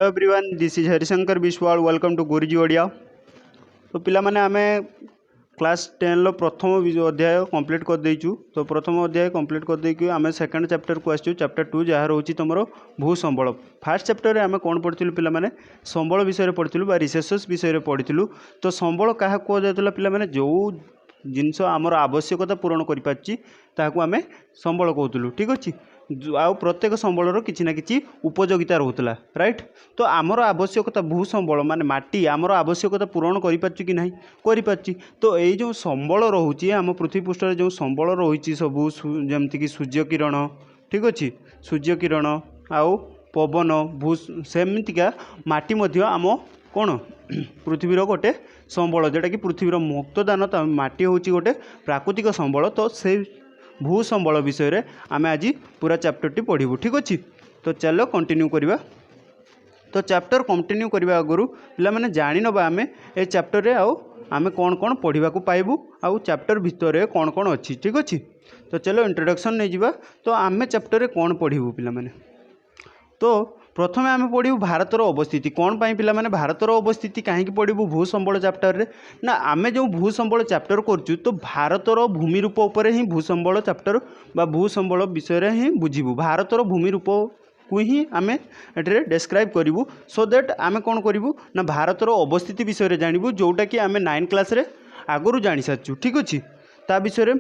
Everyone this is Harishankar Biswal welcome to Guruji Odia. तो पिला माने आमे क्लास 10 रो प्रथम अध्याय कंप्लीट कर देइछु। तो प्रथम अध्याय कंप्लीट कर देकी आमे सेकंड चैप्टर को आछू चैप्टर 2 जहाँ रोची तुमरो भू संबल। फास्ट चैप्टर रे आमे कोन पढिथिलु पिला माने संबल विषय रे पढिथिलु बा रिसोर्सेस विषय रे पढिथिलु। तो संबल काहा को जातला पिला माने जो जिनस आमर आवश्यकता पूरण करि पाछि ताहाकू आमे संबल कहउतलु। ठीक अछि। आउ प्रत्येक संबलर किछि ना किछि उपयोगिता रहउतला राइट। तो आमर आवश्यकता भू संबल माने माटी आमर आवश्यकता पूरण करि पाछि कि नाही करि पाछि। तो एई जो संबल रहउछि आम पृथ्वी पृष्ठ रे जो संबल रहुछि सबु जेमति कि सूर्य किरण। ठीक अछि। सूर्य किरण आउ पवन भू सेमितिका माटी मध्य आम कौन पृथ्वीर गोटे संबल जोटा कि पृथ्वीर मुक्तदान माटी हूँ गोटे प्राकृतिक संबल। तो से भू संबल विषय रे आमे आज पूरा चैप्टर टी पढ़ू। ठीक अच्छे। तो चलो कंटिन्यू करवा। तो चैप्टर कंटिन्यू करने आगु पिला माने जानि नबा आमे ए चैप्टर रे आउ आमे कौन कौन पढ़ा पाइबू आउ चैप्टर भितर कौन कौन अच्छी। ठीक अच्छे। तो चलो इंट्रोडक्शन नहीं जावा। तो आमे चैप्टर रे कौन पढ़ू पिला माने। तो प्रथम आम पढ़ू भारतर अवस्थिति कौन पाई पिला माने भारतर अवस्थिति कहीं पढ़ू भू संबल चैप्टर रे ना आमे जो भू संबल चैप्टर करचु तो भारतर भूमि रूप उपर ही भू संबल चैप्टर बा भू संबल विषय रे ही बुझीबू। भारतर भूमि रूप को ही आमे एटे डेस्क्राइब करूँ सो दैट आमे कौन करूँ ना भारतर अवस्थिति विषय रे जानबू जोटा कि आमे 9 क्लास रे आगुरु जानि सारचु। ठीक अच्छे। ता विषय रे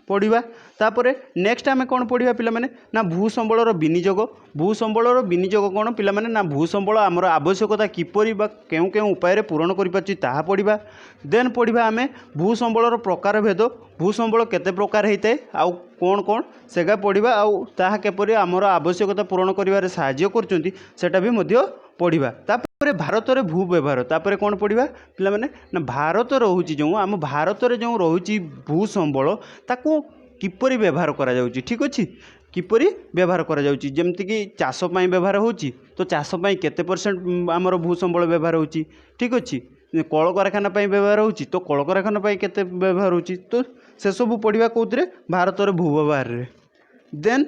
पढ़ा तापरे नेक्स्ट आमे कौन पढ़ा पिला माने ना भू संबलर विनियोग। भू संबलर विनियोग कौन पिला माने ना भू संबल आमर आवश्यकता किपरि बा केउ केउ उपाय रे पूरण करि पाछि ताहा पढ़ा। देन पढ़ा आमे भू संबलर प्रकार भेद भू संबल केते प्रकार हेइते आउ कौन कौन सेगा पढ़ा आउ ताहा केपरि आमर आवश्यकता पूरण करिवारे सहाय्य करचंती सेटा भी मध्य पढ़ा। तापरे भारत रे भू व्यवहार तापरे कौन पढ़ा पिला माने ना भारत रहउची जो आम भारत रे जो रहउची भू संबल ताको किपरि व्यवहार करा जाउची। ठीक अछि। किपरि व्यवहार करा जाउची जेमति कि चाष पई व्यवहार होउची तो चाष पई केते परसेंट आमर भू संबल व्यवहार होउची। ठीक अछि। कल कारखाना पई व्यवहार होउची तो कल कारखाना पई केते व्यवहार होउची तो से सब पढ़िबा कोउतरे भारत रे भू व्यवहार रे। देन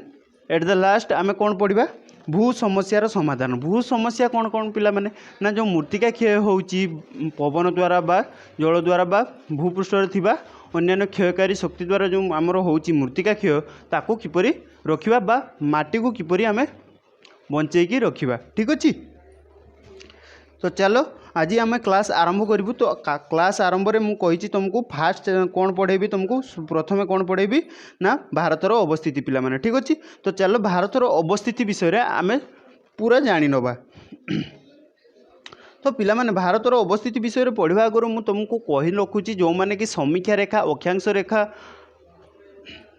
एट द लास्ट आमे कौन पढ़ा भू समस्यार समाधान। भू समस्या कौन कौन पिला माने ना जो मृत्तिका क्षय होउची पवन द्वारा बा जल द्वारा बा भूपृष्ठ रे थिबा अन्यान्य क्षयकारी शक्ति द्वारा जो आमर होउची मृत्तिका क्षय ताकू किपरि रखिबा बा माटी को किपरि आमे बंचेकी रखिबा। ठीक अछि। तो चलो आज आम क्लास आरंभ करूँ। तो क्लास आरंभ रे मु कहिछि तुमको फास्ट कौन पढ़ेबी तुमको प्रथमे कौन पढ़ेबी ना भारतर अवस्थिति पिला माने। ठीक अछि। तो चलो भारतर अवस्थिति विषय रे आमे पूरा जानि नबा। तो पिला माने भारतर अवस्थिति विषय रे पढ़िबा आगु मु तुमको कहि रखुछि जो माने कि समीक्षा रेखा अक्षांश रेखा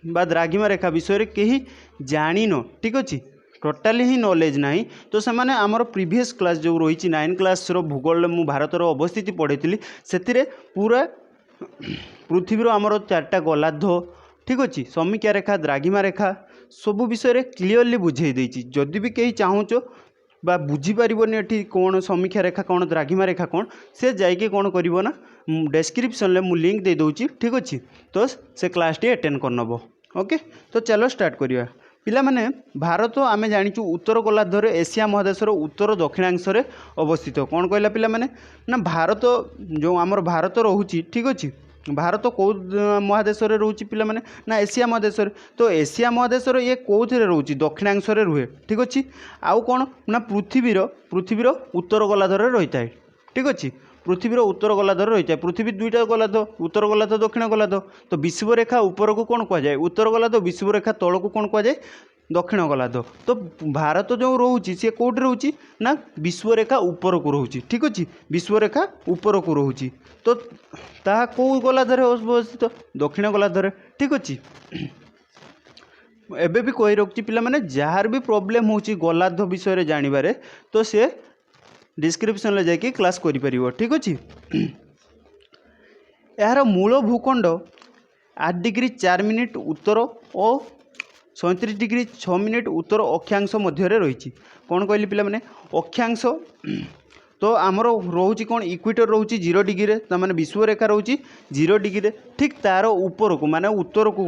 बा द्राघिमा रेखा विषय रे केही जानिनो। ठीक अछि। टोटाली ही नॉलेज नहीं तो से माने आमर प्रीवियस क्लास जो रही 9 क्लास रो भूगोल मु भारतर अवस्थिति पढ़ी से पूरा पृथ्वीर आमर 4टा गोलार्ध। ठीक अच्छे। समीक्षा रेखा द्राघिमा रेखा सबू विषय क्लीयरली बुझे देछि। जदि भी कहीं चाहूच बा बुझीपारनि एठी कौन समीक्षा रेखा कौन द्राघिमा रेखा कौन से जाइए कौन करिवो ना डेस्क्रिप्शन ले मु लिंक दे दोछि। ठीक अच्छे। तो से क्लास टी अटेंड कर नबो। ओके। तो चलो स्टार्ट करिया पिला माने भारत आमे जानिचु उत्तर गोलार्ध रे एशिया महादेशर उत्तर दक्षिणांश रे अवस्थित। कौन कहला पिला माने ना भारत जो आमर भारत रहउची। ठीक अच्छे। भारत कौ महादेश रे रहउची पिला माने ना एशिया महादेश रे। तो एशिया महादेश रे ये कोथरे रहउची दक्षिणांश रे रुहे। ठीक अच्छे। आउ कौन ना पृथ्वीर उत्तर गोलार्ध रे रहिताय। ठीक अच्छे। पृथ्वीर उत्तर गोलार्ध रही है। पृथ्वी 2टा गोलार्ध उत्तर गोलार्ध दक्षिण गोलार्ध। तो विषुवरेखा ऊपर को कौन कह जाए उत्तर गोलार्ध विषुवरेखा तल को कौन कह जाए दक्षिण गोलार्ध। तो भारत जो रोचे सी कौट रोचे ना विषुवरेखा ऊपर को रोचे। ठीक अच्छे। विषुवरेखा ऊपर को रोचे तो ता कौ गोलार्ध अवस्थित दक्षिण गोलार्ध। ठीक अच्छे। एबे भी कही रखी पिला माने जार भी प्रॉब्लम होची गोलार्ध विषय जानिबारे तो से डिस्क्रिप्शन ले जाके क्लास करि परिबो। ठीक अच्छे। यार मूल भूखंड 8 डिग्री 4 मिनिट उत्तर और 37 डिग्री 6 मिनिट उत्तर अक्षांश मध्य रही। कौन कहली पिला माने अक्षांश तो आमर रोचे कौन इक्वेटर रोचे 0 डिग्री माने विषुवरेखा रोचे 0 डिग्री। ठीक तार ऊपर को माने उत्तर को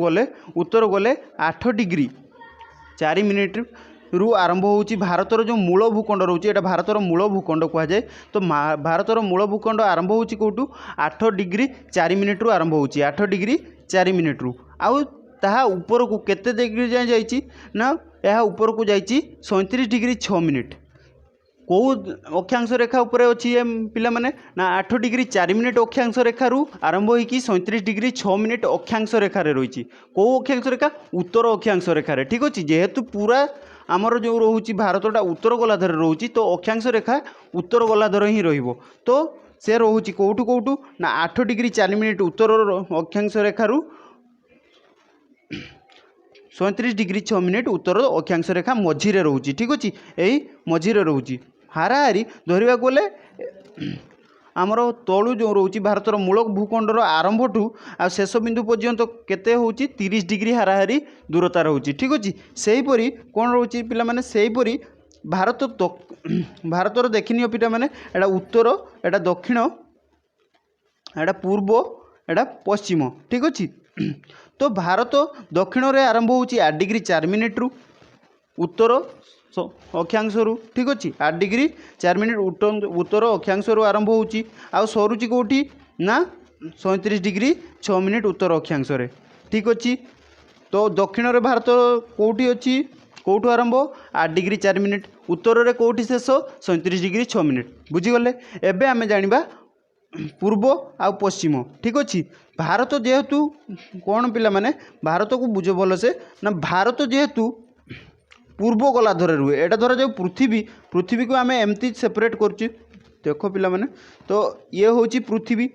गले 8 डिग्री 4 मिनिट रु आरंभ होउची भारतर जो मूल भूखंड रोचे एटा भारतर मूल भूखंड कह जाए। तो भारतर मूल भूखंड आरंभ होउची कोठू 8 डिग्री 4 मिनिट रु आरंभ होउची 8 डिग्री 4 मिनिट रु आउ ताहा ऊपर को केते डिग्री जाए जाइची ना यह ऊपर को जाइची 37 डिग्री 6 मिनिट। कौ अक्षांश रेखा उपर अच्छी पिला माने ना 8 डिग्री 4 मिनिट अक्षांश रेखा रु आरंभ होइकी 37 डिग्री 6 मिनिट अक्षांश रेखा रे रही। कौ अक्षांश रेखा उत्तर अक्षांश रेखा रे ठीक अच्छे। जेहेतु पूरा आमर जो रोचे भारतटा उत्तर गोलार्ध रोचे तो अक्षांश रेखा उत्तर गोलार्ध ही रहिबो। तो से रोचे कौटू कौटू ना 8 डिग्री 4 मिनिट उत्तर अक्षांश रेखा रु 37 डिग्री 6 मिनिट उत्तर अक्षांश रेखा मझीरे रोचे ठीक अच्छे। यही मझीरे रोचे हाराहारी धरवा गले आमर तलू जो रोचे भारतर मूल भूखंडर आरंभ ठू आ शेष बिंदु पर्यंत केते होची 30 डिग्री हाराहारी दूरता रोचे ठीक अच्छे। से हीपरी कौन रोचे पिला माने से हीपरी भारत भारतर देखनी पिला माने एटा उत्तर एटा दक्षिण एटा पूर्व एटा पश्चिम ठीक अच्छे। तो भारत दक्षिण रे आरंभ होची 8 डिग्री 4 मिनिट रु उत्तर अक्षांश रु ठीक अच्छे। 8 डिग्री 4 मिनिट उत्तर अक्षांश रु आरंभ होची आ सरुची कोठी ना 37 डिग्री 6 मिनिट उत्तर अक्षांश रे ठीक अच्छे। तो दक्षिण रे भारत कोठी अच्छी कौटू आरंभ 8 डिग्री 4 मिनिट उत्तर रे कोठी शेष 37 डिग्री 6 मिनिट बुझीगले। एबे आमे जानिबा पूर्व आ पश्चिम ठीक अच्छे। भारत जेहेतु कौन पिला माने भारत को बुझ भल से ना भारत जेहेतु पूर्व गोलार्ध रुहे एटा धरा जाए पृथ्वी को आम एमती सेपरेट करछु देख पिला माने। तो ये होची पृथ्वी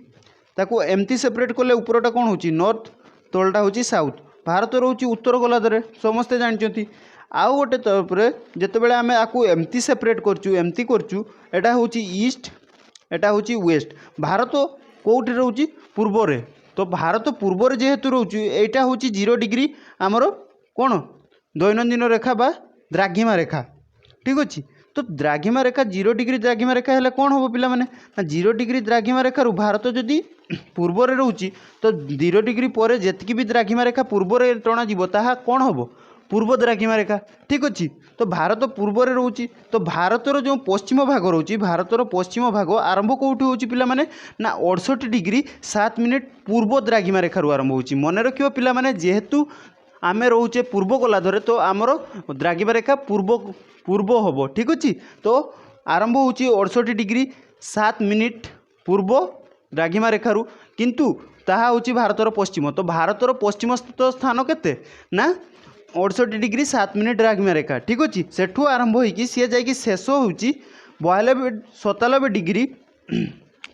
ताको एमती सेपरेट कले ऊपरटा कौन होची नॉर्थ तलटा होची साउथ। भारत रोची उत्तर गोलार्ध समस्ते जानते। आउ गोटे तरफ जितेबाला आम आपको एमती सेपरेट करछु एमती करछु एटा होची ईस्ट एटा होची वेस्ट। भारत कोठी रोची पूर्व रे। तो भारत पूर्व रे जेहेतु रोची एटा होची 0 डिग्री आमर कौन दैनंदिन रेखा बा द्राघिमा रेखा ठीक अच्छे। तो द्राघिमा रेखा 0 डिग्री द्राघिमा रेखा है कौन हम पिला माने 0 डिग्री द्राघिमा रेखा रू भारत जदि पूर्व रे रोची तो 0 डिग्री पर जेतकी भी द्राघिमा रेखा पूर्व रे टणा जीवो ताहा कौन हम पूर्व द्राघिमा रेखा ठीक अच्छे। तो भारत पूर्व रे रोची तो भारतर जो पश्चिम भाग रोची भारतर पश्चिम भाग आरंभ कौटी होची पिला माने ना 68 डिग्री 7 मिनिट पूर्व द्राघिमा रेखा रू आरंभ होची। मन रखियो पिला माने जेहेतु आमे रोचे पूर्व गोलार्ध तो आमर द्राघिमा रेखा पूर्व हम ठीक अच्छे। तो आरंभ होची 68 डिग्री 7 मिनिट पूर्व द्राघिमा रेखा रू किंतु ताहा होची भारतर पश्चिम। तो भारतर पश्चिम स्थित स्थान केते ना 68 डिग्री 7 मिनिट द्राघिमा रेखा ठीक अच्छे। सेठू आरंभ होइकी सी जाइकी शेष होची 97 डिग्री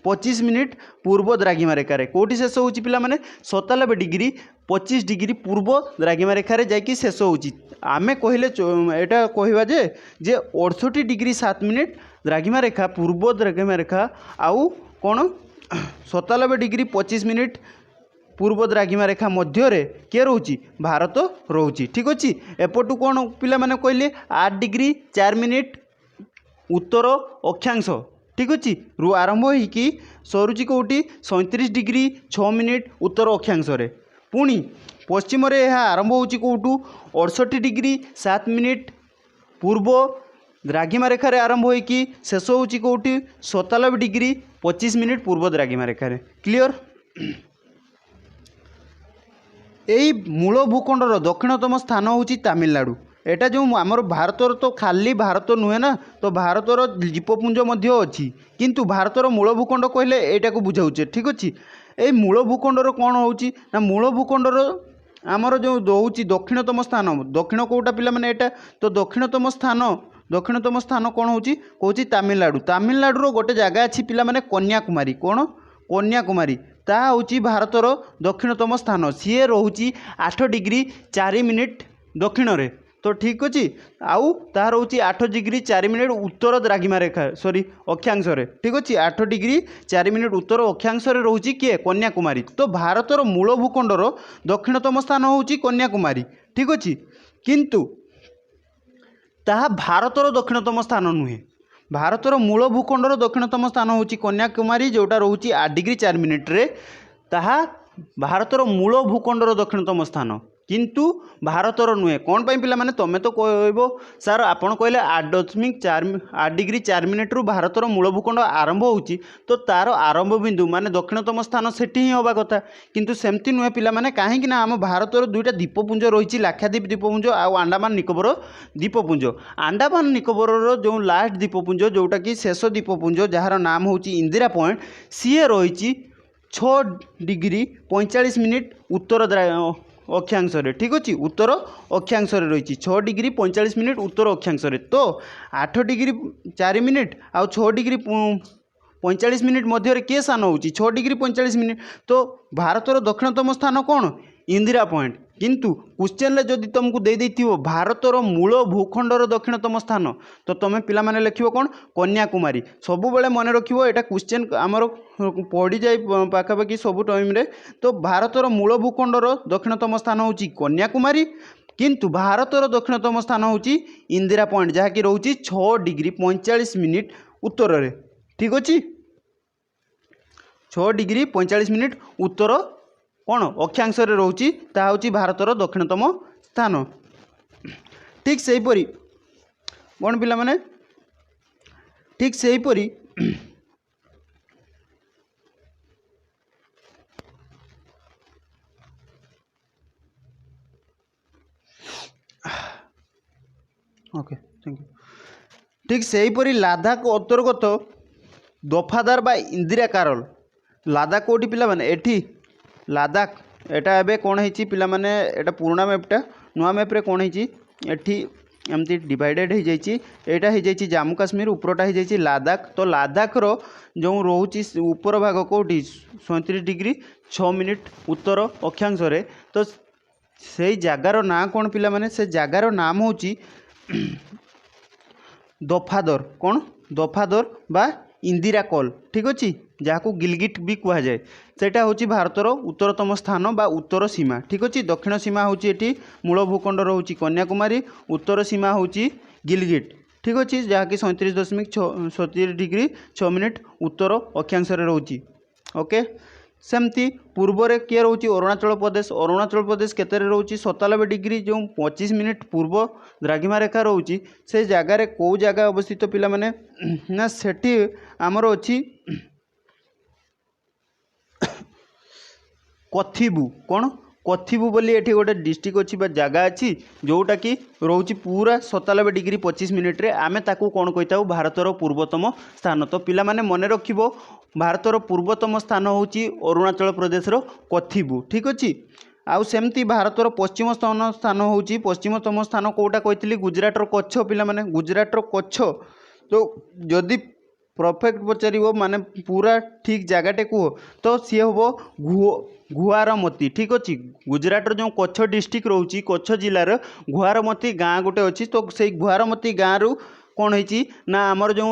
25 मिनिट पूर्व द्राघिमा रेखार कौटी शेष होची पिला माने 97 डिग्री 25 डिग्री पूर्व द्राघिमा रेखार जाइकी शेष होची। आमे कहले एटा कहवा जे 68 डिग्री 7 मिनिट द्राघिमा रेखा पूर्व द्राघिमा रेखा आउ कौन 97 डिग्री 25 मिनिट पूर्व द्राघिमा रेखा मध्य रे के रोची भारत रोची ठीक अच्छे। एपटू कौन पिला माने कहले 8 डिग्री 4 मिनिट उत्तर अक्षांश ठीक अच्छे रु आरंभ होइकी सरुची कौटी 37 डिग्री 6 मिनिट उत्तर अक्षांश रे पुणी पश्चिम रे यह आरंभ होची कौटू 68 डिग्री 7 मिनिट पूर्व द्राघिमा रेखार आरंभ होइकी शेष होची कौटी 97 डिग्री 25 मिनिट पूर्व द्राघिमा रेखार क्लियर। यही मूल भूखंडर दक्षिणतम स्थान होची तामिलनाडु। एटा जो आमर भारतर तो खाली भारत नुहे ना तो भारतर द्वीपपुंज मध्य अच्छी किंतु भारतर मूल भूखंड कहले एटा को बुझाऊचे ठीक अच्छे। ये मूल भूखंडर कौन होची ना मूल भूखंडर आमर जो रोचे दक्षिणतम स्थान दक्षिण कौटा पिला माने एटा तो दक्षिणतम स्थान कौन होची कहूची तामिलनाडु। तामिलनाडुर गोटे जगह अच्छी पिला माने कन्याकुमारी कौन कन्याकुमारी ता होची भारतर दक्षिणतम स्थान सी रोची 8 डिग्री 4 मिनिट दक्षिण रे तो ठीक अच्छे। आउ तार रोची 8 डिग्री 4 मिनिट उत्तर द्राघिमा रेखा सॉरी अक्षांश रे ठीक अच्छे 8 डिग्री 4 मिनिट उत्तर अक्षांश रे रोची किए कन्याकुमारी। तो भारतर मूल भूखंडर दक्षिणतम स्थान होची कन्याकुमारी ठीक अच्छे किंतु ताहा भारतर दक्षिणतम स्थान नुहे। भारतर मूल भूखंडर दक्षिणतम स्थान होची कन्याकुमारी जोटा रोची 8 डिग्री 4 मिनिट रे ताहा भारतर मूल भूखंडर दक्षिणतम स्थान किंतु भारतर नुहे कौन पाई पिला माने तमें तो कहब सर आपन कहले 8 डिग्री 4 मिनिट रु भारतर मूल भूखंड आरंभ होउची तो तार आरंभ बिंदु माने दक्षिणतम स्थान सेठी ही होबा कथा किंतु सेमती नुहे पिला माने काहे कि ना आम भारतर दुईटा द्वीपपुंज रही लाक्षाद्वीप द्वीपपुंज आ अंडमान निकोबर द्वीपपुंज अंडमान निकोबर जो लास्ट द्वीपपुंज जोटा कि शेष द्वीपपुंज जार नाम होची इंदिरा पॉइंट सी रही 6 डिग्री 45 मिनिट उत्तर अक्षांश ठीक अच्छे उत्तर अक्षांश रही 6 डिग्री 45 मिनिट उत्तर अक्षांश तो 8 डिग्री 4 मिनिट आ 6 डिग्री 45 मिनिट मध्य किए स्थान हो 6 डिग्री 45 मिनिट तो भारतर दक्षिणतम स्थान कौन इंदिरा पॉइंट किंतु क्वेश्चन जदि तुमको दे भारतर मूल भूखंडर दक्षिणतम स्थान तो तुम पिला माने लिखिबो कौन कन्याकुमारी सबु बेले मन रखिबो एटा क्वेश्चन आमर पड़ी जाए पाखापाखि सब टाइम रे तो भारतर मूल भूखंडर दक्षिणतम स्थान होची कन्याकुमारी किंतु भारतर दक्षिणतम स्थान होची इंदिरा पॉइंट जहाँकि रोची 6 डिग्री 45 मिनिट उत्तर रे ठीक अच्छे 6 डिग्री 45 मिनिट उत्तर कौन अक्षांश रोची ता होची भारतर दक्षिणतम स्थान ठीक से परी कौन पिला माने ठीक से परी ओके थैंक यू ठीक से परी लादाख अंतर्गत दफादार बा इंदिरा कारल लादाख कोटी पिला माने एठी लादाख एटा एबे कौन है पिला माने एटा पुराना मैपटा नुआ मैप रे कौन है एठी एमती डिवाइडेड हो जाइए एटा हो जाइए जम्मू काश्मीर उपरटा हो जाइए लादाख तो लादाख रो जो रोची ऊपर भाग कोटी 37 डिग्री 6 मिनिट उत्तर अक्षांश रे तो से जगार ना कौन पिला माने से जगार नाम होची दफादर कौन दफादर बा इंदिरा कॉल ठीक अच्छे जहाँ को गिलगिट भी कह जाए सेटा होची भारतर उत्तरतम स्थान बा उत्तर सीमा ठीक अच्छे दक्षिण सीमा होची एटी मूल भूखंड होची कन्याकुमारी उत्तर सीमा होची गिलगिट ठीक अच्छे जहाँकि 37.37 डिग्री 6 मिनिट उत्तर अक्षांश रोची ओके सेमती पूर्व रे किए रोची अरुणाचल प्रदेश केते रोची 97 डिग्री जो 25 मिनिट पूर्व द्राघिमा रेखा रोची से जगार कौ जगह अवस्थित पिला माने ना सेठी आमर अच्छी कथिबु कौन कथिबु बोली एठी गोटे डिस्ट्रिक्ट अच्छी जगह अच्छी जोटा कि रोची पूरा 97 डिग्री 25 मिनिट रे आमे ताकू कौन कही भारतर पूर्वतम स्थान तो पिला माने मने रखिबो भारतर पूर्वतम स्थान होची अरुणाचल प्रदेश रो कथिबु ठीक अच्छे आउ सेमती भारतर पश्चिमतम स्थान होची पश्चिमतम स्थान कोटा कही गुजरात कच्छ पिला माने गुजरात कच्छ तो जदि परफेक्ट पचार माने पूरा ठीक जगहटे कह तो सी हम गुहारमती ठीक अच्छे गुजरात जो कच्छ डिस्ट्रिक्ट रोची कच्छ जिलार गुहारमती गाँ गोटे अच्छी तो से गुहारमती गाँव रु कौन है ना आमर जो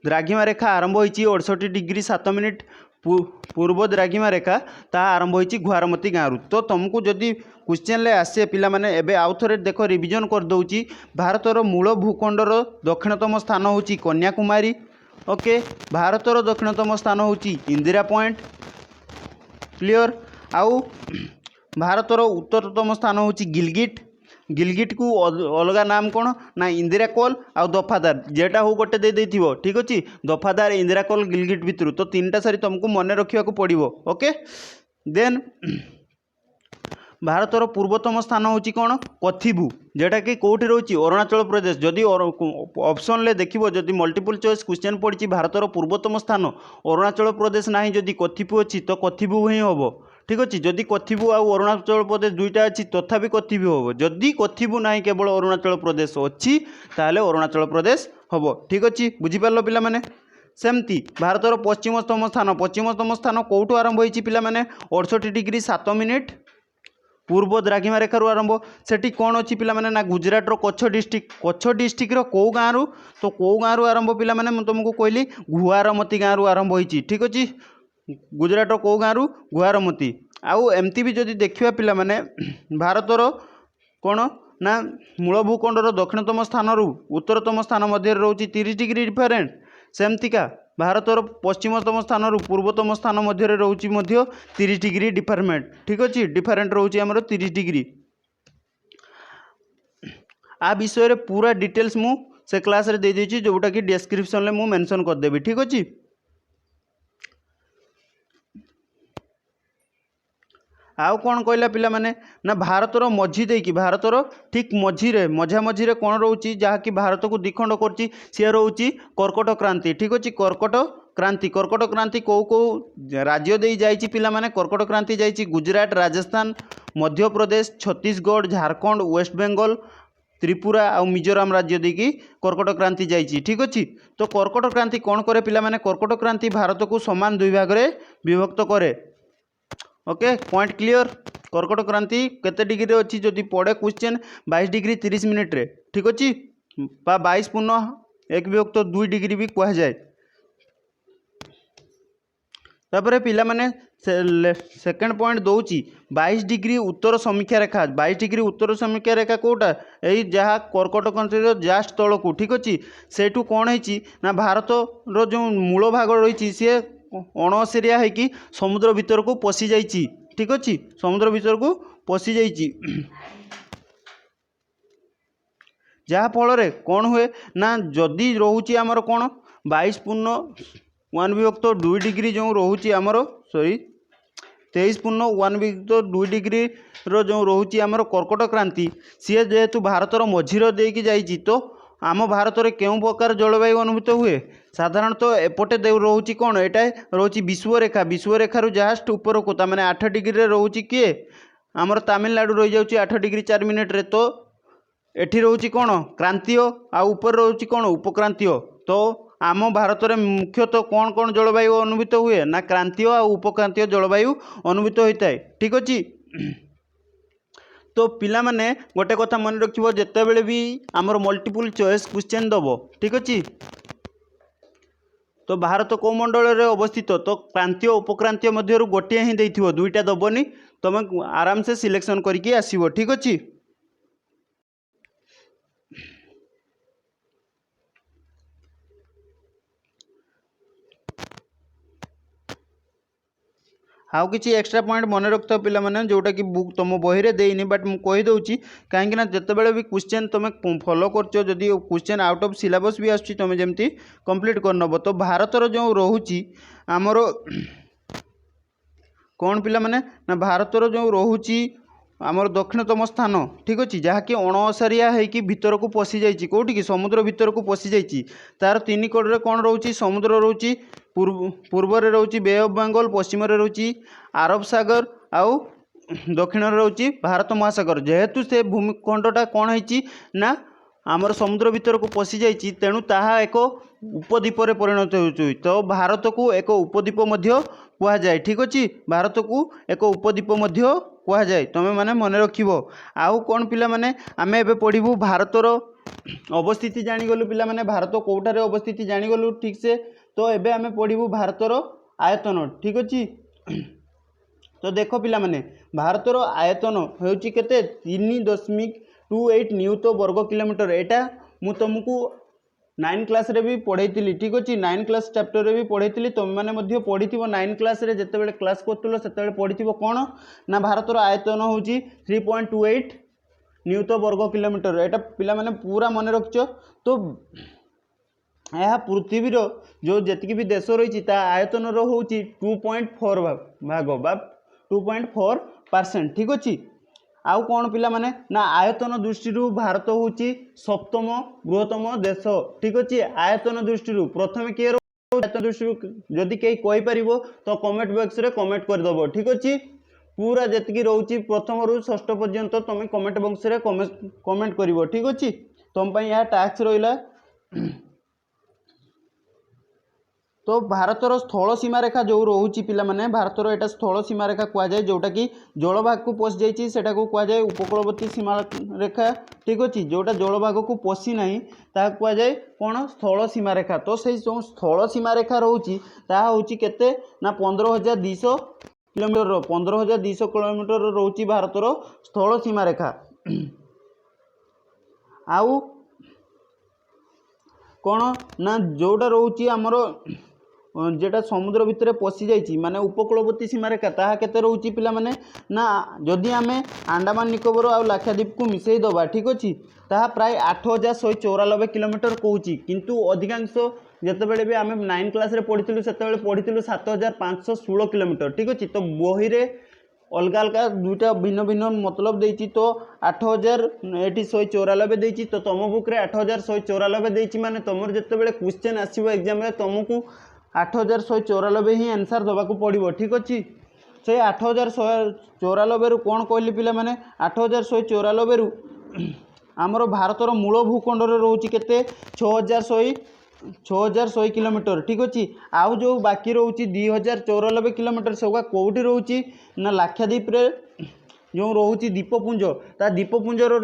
द्राघिमा रेखा आरंभ होती 68 डिग्री 7 मिनिट पूर्व द्राघिमा रेखा ता आरंभ होती गुहारमती गाँव तो तुमको जदि क्वेश्चन ले आसे पिला माने एबे आउ थरे देख रिविजन कर दउची भारतर मूल भूखंडर दक्षिणतम स्थान होची कन्याकुमारी ओके भारतर दक्षिणतम स्थान होची इंदिरा पॉइंट क्लियर आउ भारतर उत्तरतम स्थान होची गिलगिट गिलगिट को अलग नाम कौन ना इंदिरा कॉल आउ दफादार जेटा हो गोटे दे देथिबो ठीक अच्छे दफादार इंदिरा कॉल गिलगिट भितर तो 3टा सारी तुमको मन रखा पड़ो ओके देन भारतर पूर्वतम स्थान होची कौन कथिबु जेटा कि कौटी रोची अरुणाचल प्रदेश जदि ऑप्शन ले देखिबो जदि मल्टीपल चॉइस क्वेश्चन पड़ी भारतर पूर्वतम स्थान अरुणाचल प्रदेश ना जदि कथिबु अच्छी तो कथिबु ही हम ठीक अच्छे जदि कथिबु आउ अरुणाचल प्रदेश दुईटा अच्छी तथापि कथिबु हम जदि कथिबु ना केवल अरुणाचल प्रदेश अच्छी ताले अरुणाचल प्रदेश हम ठीक अच्छे बुझीपार पिला माने सेमती भारतर पश्चिमतम स्थान कौटू आरंभ होती पिला माने 68 डिग्री 7 मिनिट पूर्व द्राघिमा रेखार आरंभ सेठी कौन अच्छी पिला माने ना गुजरात रो कच्छ डिस्ट्रिक्ट रो कौ गाँव रु तो कौ गाँव रु आरंभ पिला माने मैं तुमको कहली गुहारमती गाँव रु आरंभ होती ठीक अच्छे गुजरात रो कौ गाँव रु गुहारमती आउ एमती भी जदि देखिबा पिला माने भारतर कौन ना मूल भूखंडर दक्षिणतम स्थान रु उत्तरतम स्थान मध्य रोची 30 डिग्री डिफरेंट सेमतिका भारतर पश्चिमतम स्थान रु पूर्वतम स्थान मध्य रोची 30 डिग्री डिफरेंट ठीक अच्छे डिफरेंट रोची आमर 30 डिग्री आ विषय रे पूरा डिटेल्स मु से क्लास रे दे देछि जोटा कि डिस्क्रिप्शन ले मु मेंशन कर देबी ठीक अछि। आउ कौन कहला पिला माने ना भारतर मझी देकी भारतर ठीक मझीरे मझा मझीरे कौन रोची जहाँकि भारत को द्विखंड करची सी रोची कर्कट क्रांति ठीक अच्छे। कर्कट क्रांति कौ कौ राज्य दे जाइए पिला माने कर्कट क्रांति जाइए गुजरात राजस्थान मध्य प्रदेश छत्तीसगढ़ झारखंड वेस्ट बेंगल त्रिपुरा और मिजोराम राज्य देकी कर्कट क्रांति जाइए ठीक अच्छे। तो कर्कट क्रांति कौन करे पिला माने कर्कट क्रांति भारत को समान दुई भाग में विभक्त करे। Okay point clear. कर्कट क्रांति केते डिग्री अच्छी जदि पड़े क्वेश्चन 22 डिग्री 30 मिनिट रे ठीक अच्छे 22 पूर्ण 1 विभक्त 2 डिग्री भी कह जाए। तापर पिला माने सेकेंड पॉइंट दौची 22 डिग्री उत्तर समीक्षा रेखा 22 डिग्री उत्तर समीक्षा रेखा कोटा यही जहाँ कर्कट क्रांति जस्ट तल को ठीक अच्छे सेठू कौन है ना भारत रो जो मूल भाग रही सी अणअसिरिया है समुद्र भीतर को पशि जाइए ठीक अच्छे समुद्र भीतर को पशि जाइए जहाँ फल कौन हुए ना जदि रोचे आमर कौन 22 पूर्ण 1 विभक्त 2 डिग्री जो रोचे आमर सॉरी 23 पूर्ण 1 विभक्त 2 डिग्री रो जो रोचे आमर कर्कट क्रांति सी जेहेतु भारतर मझीर देकी जाइए तो आम भारत में क्यों प्रकार जलवायु अनुभूत हुए साधारणतः एपटे रोचे कौन एटा रोचे विश्वरेखा जस्ट ऊपर को तमें 8 डिग्री रोचे किए आमर तमिलनाडु रही जाऊँगी 8 डिग्री 4 मिनिट रे तो एठी रोचे कौन क्रांतीय आ ऊपर रोचे कौन उपक्रांतीय। तो आम भारत में मुख्यतः कौन कौन जलवायु अनुभूत हुए ना क्रांतीय आ उपक्रांतीय जलवायु अनुभूत होता है ठीक अच्छे। तो पिला माने गोटे कथा मन रखिबो जेते बेले भी आमर मल्टीपल चॉइस क्वेश्चन दबो ठीक अच्छे। तो भारत को मंडल रे अवस्थित तो क्रांतीय उपक्रांतीय मध्य गोटे ही देथिबो दुईटा दबनी तुम आराम से सिलेक्शन करके आसीबो ठीक अच्छे। आउ किसी एक्स्ट्रा पॉइंट मन रखता पिला माने जोटा कि बुक तुम बही रे देनी बट मु कही दउची कहीं ना जिते भी क्वेश्चन तुम फॉलो करछो जदि क्वेश्चन आउट ऑफ सिलेबस भी आछी तुम जमती कंप्लीट कर नब। तो भारतर जो रोची आमर कौन पिला माने ना भारतर जो रोची आमर दक्षिणतम स्थान ठीक अच्छे जहाँकि अणअसारिया होगी भीतर को पशि जाइए कौटी कि समुद्र भीतर को पशि जाइए तार तीन कड़े कौन रोचे समुद्र रोचे पूर्व रे रोचे बे ऑफ बेंगल पश्चिम रे रोचे अरब सागर आउ दक्षिण रे रोचे भारत महासागर जेहेतु से भूमिखंडटा कौन है ना आमर समुद्र भीतर को पशि जाइए तेणु ताहा एक उपद्वीप रे परिणत हो तो भारत को एक उपद्वीप मध्य कह जाए ठीक अच्छे भारत को एक उपद्वीप मध्य कह जाए तुम मैंने मन रखिबो। आउ कौन पिला माने आमे एबे पढ़िबू भारतर अवस्थिति जानीगलु पिला माने भारत कोठार अवस्थिति जानीगलु ठीक से। तो एबे आमे पढ़िबू भारतर आयतन ठीक अच्छे। तो देख पिला माने भारतर आयतन होउची केते 3.28 न्यूट वर्ग किलोमीटर एटा मु तुमको 9 क्लास रे भी पढ़ाई ठीक अच्छे 9 क्लास चैप्टर रे भी पढ़ाई तुम मैंने पढ़ी 9 क्लास रे जिते क्लास कर से पढ़ी कौन ना भारतर आयतन हूँ 3.28 न्यूट वर्ग किलोमीटर एटा पिला माने पूरा मन रखच। तो यह पृथ्वीर जो जी भी देश रही आयतन हूँ 2.4 भाग बा 2.4% ठीक अच्छे। आउ कौन पिला माने ना आयतन दृष्टि भारत हूँ सप्तम बृहत्तम देश ठीक अच्छे। आयतन दृष्टि प्रथम किए आयतन दृष्टि जदि कहीं कहीपर तो कमेंट बॉक्स रे कमेंट करदेव ठीक अच्छे। पूरा जी रोचे प्रथम रु षष्ठ पर्यंत तुम कमेंट बॉक्स रे कमेंट कर ठीक अच्छे। तुम यह टास्क रहा। तो भारतर स्थल सीमा रेखा जो रोचे पिला माने भारतर एटा स्थल सीमा रेखा कह जाए जोटा कि जलभाग को पशि जाइए सेटा को कह जाए उपकूलवर्ती सीमा रेखा ठीक अच्छे। जोटा जलभाग को पशि ना कह जाए कौन स्थल सीमा रेखा। तो से जो स्थल सीमा रेखा रोचे हूँ केते ना 15,200 किलोमीटर 15,200 किलोमीटर रोचे भारतर स्थल सीमा रेखा। आउ कौन ना जोटा रोचे आमर जेटा समुद्र भितर पशि जाइए माने उपकूलवर्ती सीमारेखा ताहा केते रोची पिला माने ना जदि आमे अंडमान निकोबर आ लाक्षाद्वीप को मिसई दबा ठीक अच्छी ताहा प्राय 8194 किलोमीटर कहूँ किंतु अधिकांश जितेबले भी आम 9 क्लास रे पढ़ी से पढ़ी 7516 किलोमीटर ठीक अच्छे तो बही रे अलग अलग दुईटा भिन्न भिन्न मतलब देती तो 8194 देती तो तुम बुक रे 8194 देती माने तुम जितेबले क्वेश्चन आसो एग्जाम तुमको 8194 ही आंसर देवाक पड़ो ठीक अच्छे से 8194 रु कौन कहली पिला माने 8194 रु आमर भारतर मूल भूखंड रोचे केते 6100 किलोमीटर ठीक अच्छे आउ जो बाकी रोचे 2094 किलोमीटर सेगा कौटी रोचे ना लाक्षाद्वीप रे जो रोचे द्वीपपुंज ता द्वीपपुंजर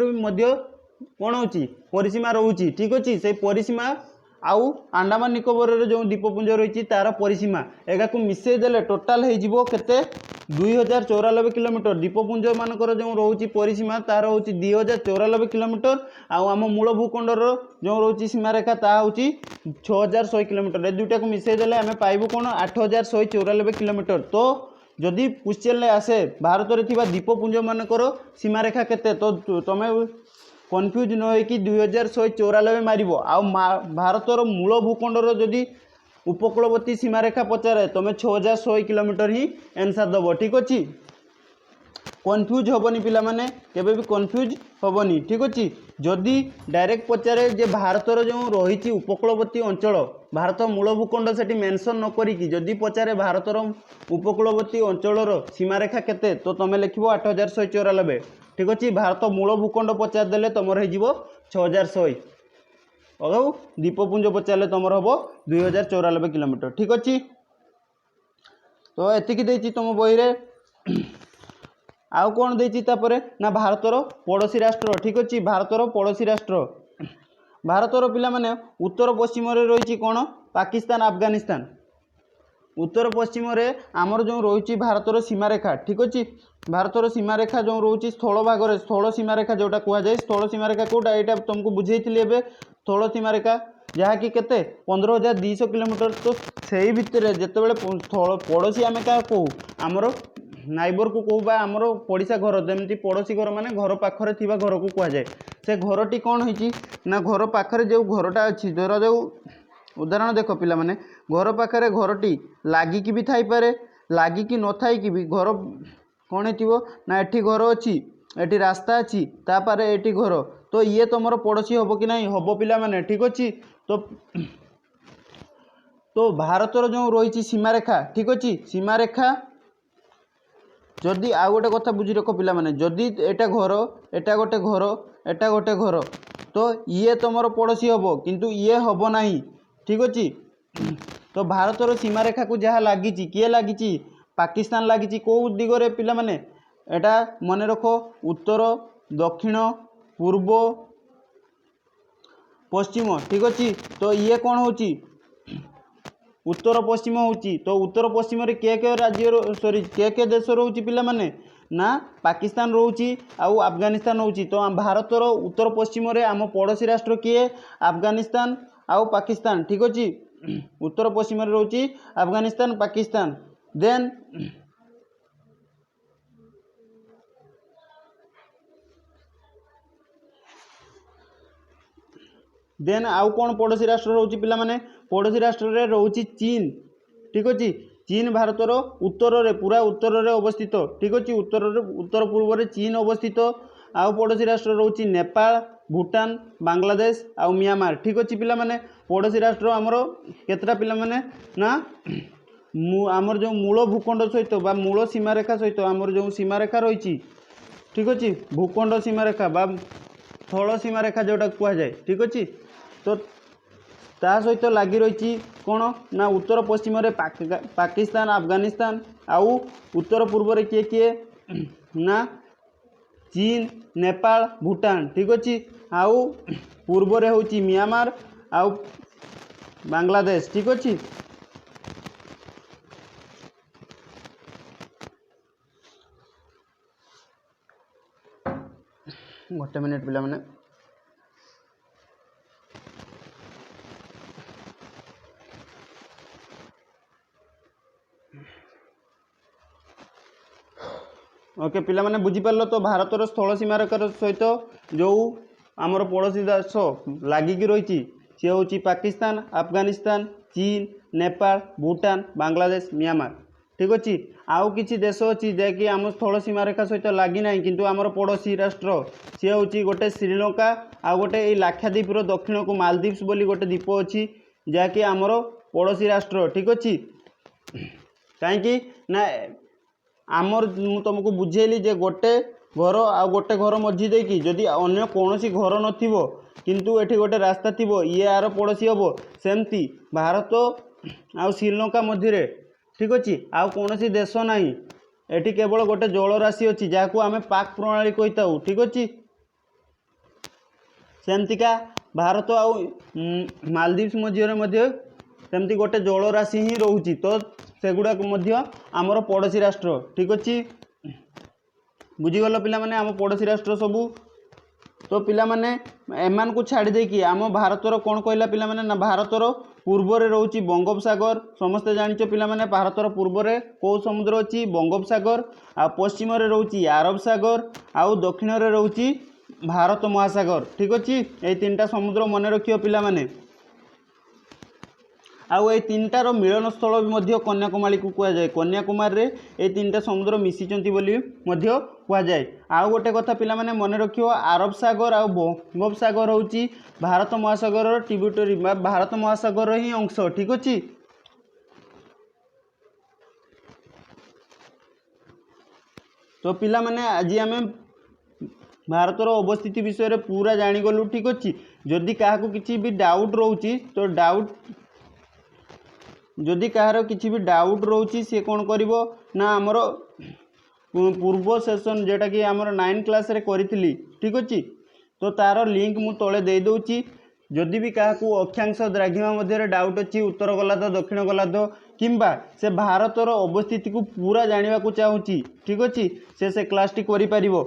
कौन हो परिसीमा रोचे ठीक अच्छे से परिसीमा आउ अंडमान निकोबर जो द्वीपपुंज रही तार परिसीमा एगा मिसई देले टोटाल हो केते 2094 किलोमीटर द्वीपपुंज मानकर जो रोचे परिसीमा तार हूँ 2094 किलोमीटर आम मूल भूखंडर जो रोचे सीमारेखा ता हूँ 6100 किलोमीटर ए दुईटा को मिसई देले आम पाइबू कौन 8194 किलोमीटर तो जदि क्वेश्चन आसे भारत में द्वीपपुंज मानकर सीमारेखा केते तो तुम कन्फ्यूज न होकि 2194 मार भारतर मूल भूखंडर जदि उपकूलवर्ती सीमारेखा पचारे तुम 6100 किलोमीटर ही आंसर दब ठीक अच्छे कन्फ्यूज हेनी पिला माने केबे भी कन्फ्यूज हेनी ठीक अच्छे जदि डायरेक्ट पचारे जे भारतर जो रही उपकूलवर्ती अंचल भारत मूल भूखंड से मेंशन न करिकी जदि पचारे भारतर उपकूलवर्ती अंचलर सीमारेखा केते तो तुम लिख 8194 ठीक अच्छे भारत मूल भूखंड पचारदेले तुम हो 6100 और द्वीपपुंज पचारे तुम हम 2094 किलोमीटर ठीक अच्छे तो एतिकी देती तुम बही रे आउ कौन देती ना भारतर पड़ोसी राष्ट्र ठीक अच्छे भारतर पड़ोसी राष्ट्र भारतर पिला माने उत्तर पश्चिम रही कौन पाकिस्तान अफगानिस्तान उत्तर पश्चिम रे आमर जो रही भारतर सीमारेखा ठीक अच्छे भारतर सीमारेखा जो रोचे स्थल भाग स्थल सीमारेखा जोटा कहुए स्थल सीमारेखा कौटा यहाँ तुमको बुझेइली स्थल सीमारेखा जहाँकि केते 15200 किलोमीटर तो सही भितर जितेबाला स्थल पड़ोसी आम क्या कहू आमर नाइबर को कहू आमर पड़िशा घर जमी पड़ोसी घर माने घर पाखरे थिबा घर को कहुए से घरटी कौन होती ना घर पाखरे जो घरटा अच्छी धर जो उदाहरण देख पिला माने घर पाखरे घरटी लागिकी भी थाईपारे लागिकी न थाईकी भी घर कौन हो ना एठी घर अच्छी एठी रास्ता अच्छी तापर एठी घर तो ये तुम पड़ोसी हम कि नहीं हम पिला माने ठीक अच्छे तो भारतर जो रही सीमारेखा ठीक अच्छे सीमारेखा जदि आउ गोटे कथा बुझी रख पिला माने जदि एटा घर एटा गोटे घर एटा गोटे घर तो ये तुम पड़ोसी हम किंतु ये हम नहीं ठीक अच्छे तो भारतर सीमारेखा को जहाँ लगी किए लगी पाकिस्तान लगी कौ दिगरे पिला माने एटा मन रख उत्तर दक्षिण पूर्व पश्चिम ठीक अच्छे तो ये कौन हो उत्तर पश्चिम होची तो उत्तर पश्चिम रे के राज्य सॉरी के देश रोची पिला माने ना पाकिस्तान रोची आउ अफगानिस्तान होची तो भारतर उत्तर पश्चिम रे आम पड़ोसी राष्ट्र किए अफगानिस्तान आउ पाकिस्तान ठीक अच्छे उत्तर पश्चिम रे रोची अफगानिस्तान पाकिस्तान देन आउ कौन पड़ोसी राष्ट्र रोची पिला माने पड़ोसी राष्ट्र रे रोची चीन ठीक अच्छे चीन भारतर उत्तर रे पूरा उत्तर रे अवस्थित ठीक अच्छे उत्तर पूर्व रे चीन अवस्थित आउ पड़ोसी राष्ट्र रोची नेपाल भूटान बांग्लादेश आउ म्यांमार ठीक अच्छे पिला माने पड़ोसी राष्ट्र आमर केतटा पिला माने ना आमर जो मूल भूखंड सहित बा मूल सीमारेखा सहित आमर जो सीमारेखा रही ठीक अच्छे भूखंड सीमारेखा बा स्थल सीमारेखा जोटा कहुए ठीक अच्छे तो ता सहित लगी रही कौन ना उत्तर पश्चिम रे पाकिस्तान अफगानिस्तान आउ उत्तर पूर्व रे किए किए ना चीन नेपाल भूटान ठीक अच्छे आउ पूर्व रे होची म्यांमार आउ बांग्लादेश ठीक अच्छे गोटे मिनिट पिला माने ओके पिला माने बुझी पारलो तो भारतर स्थल सीमा रेखा सहित जो आमर पड़ोसी देश लागिकी रही सी हूँ पाकिस्तान, अफगानिस्तान, चीन, नेपाल, भूटान, बांग्लादेश, म्यांमार। ठीक अच्छे आउ किसी देश अच्छी जैकि आम स्थल सीमा रेखा सहित लगी ना किंतु आमर पड़ोसी राष्ट्र सी हूँ गोटे श्रीलंका आ गोटे लाक्षाद्वीप दक्षिण को मालदीव्स बोली गोटे द्वीप अच्छी जहाँकि आमर पड़ोसी राष्ट्र। ठीक अच्छे कहीं ना आमर तुमको बुझेली जे गोटे घर आ गोटे घर मझी देकी जदि अन्य कौन घर नथिबो किंतु एठी गोटे रास्ता थिबो ये आर पड़ोसी हबो सेमती भारत आ श्रीलंका मध्य। ठीक अच्छे आउ कौन देश नहीं एठी केवल गोटे जल राशि अच्छी जहाँ आम पाक प्रणाली कही था। ठीक अच्छे सेमतिका भारत आउ मालदीव्स मध्य सेमती गोटे जल राशि ही रोची तो सेगुड़ाक आमर पड़ोसी राष्ट्र। ठीक अच्छे बुझीगल पिला माने आम पड़ोसी राष्ट्र सबू तो पिला माने एमान को छाड़ी देकी आम भारतर कौन कहला पिला माने ना भारतर पूर्व रोची बंगोपसागर समस्ते जानिछ पिला माने भारतर पूर्व कौ समुद्र अच्छी बंगोपसागर आ पश्चिम रोची अरब सागर आउ दक्षिण रोची भारत महासागर। ठीक अच्छे ये तीन टा समुद्र मन रखियो पिला माने आउ ये तीन टार मिलन स्थल भी कन्याकुमारी को कहुए कन्याकुमारी रे ये तीन टा समुद्र मिशिचंती बोली कहुए। आउ गोटे कथा पिला माने मन रखियो अरब सागर आ बंगोपसागर होची भारत महासागर ट्रिब्यूटरी भारत महासागर ही अंश। ठीक अच्छे तो पिला माने आज आम भारतर अवस्थिति विषय रे पूरा जानीगलु। ठीक अच्छे जदि क्या किसी भी डाउट रोची तो डाउट जदि कहार किसी भी डाउट रोची सी कौन करिवो ना आमर पूर्व सेशन जेटा कि आमर 9 क्लास रे करी। ठीक अच्छे तो तार लिंक मु तले दे दूची जदि भी क्या अक्षांश द्राघिमा मध्य डाउट अच्छी उत्तर गोलार्ध दक्षिण गोलार्ध किंबा से भारतर अवस्थिति को पूरा जानिबा को चाहूची। ठीक अच्छे से क्लास टी करि परिबो।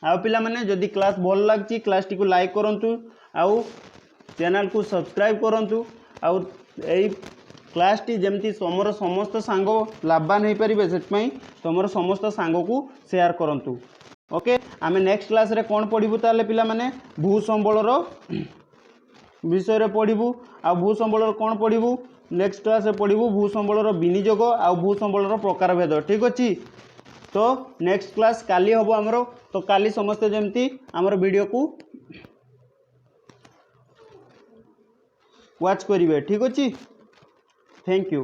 आउ पिला माने जदि क्लास भल लागची क्लास टी को लाइक करंतु आउ चैनल को सब्सक्राइब करंतु आउ यही क्लास टी जमती तुमर समस्त सांग लाभवान हो पारे से तुम समस्त सांग को शेयर करंतु। ओके आमे नेक्स्ट क्लास रे कौन पढ़ू ताले पिला माने भूसंबलर विषय रे पढ़ू आ भूसंबलर कौन पढ़ू नेक्स्ट क्लास रे पढ़ू भूसंबलर विनियोग आ भूसंबलर प्रकारभेद। ठीक अच्छे तो नेक्स्ट क्लास काली हम आमर तो काली समस्ते जमती आमर वीडियो को वॉच करेंगे। ठीक अच्छे थैंक यू।